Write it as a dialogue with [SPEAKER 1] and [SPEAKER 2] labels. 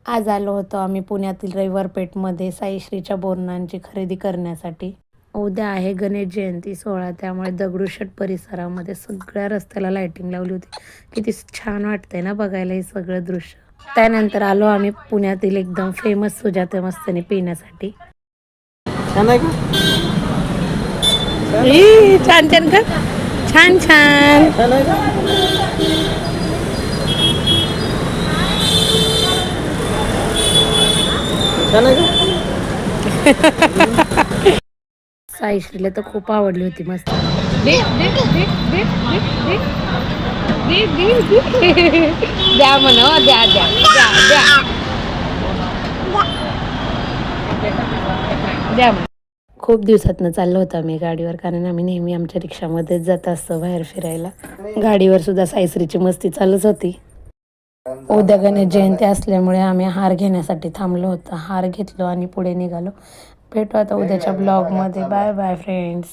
[SPEAKER 1] आज आलो होतो आम्ही पुण्यातील रविवार पेठमध्ये साईश्रीच्या बोरणांची खरेदी करण्यासाठी. उद्या आहे गणेश जयंती सोहळा, त्यामुळे दगडूशेठ परिसरामध्ये सगळ्या रस्त्याला लाइटिंग लावली होती. किती छान वाटतंय ना बघायला हे सगळं दृश्य. त्यानंतर आलो आम्ही पुण्यातील एकदम फेमस सुजाता मस्तनी पिण्यासाठी. छान छान का छान छान. साईश्रीला तर खूप आवडली होती. मस्त द्या म्हणा, द्या द्या द्या द्या द्या. खूप दिवसातनं चाललो होतो आम्ही गाडीवर, कारण आम्ही नेहमी आमच्या रिक्षामध्येच जात असतो बाहेर फिरायला. गाडीवर सुद्धा साईश्रीची मस्ती चालूच होती. उद्या गणेश जयंती असल्यामुळे आम्ही हार घेण्यासाठी थांबलो होतो. हार घेतलो आणि पुढे निघालो. भेटू आता उद्याच्या ब्लॉगमध्ये. Bye bye friends.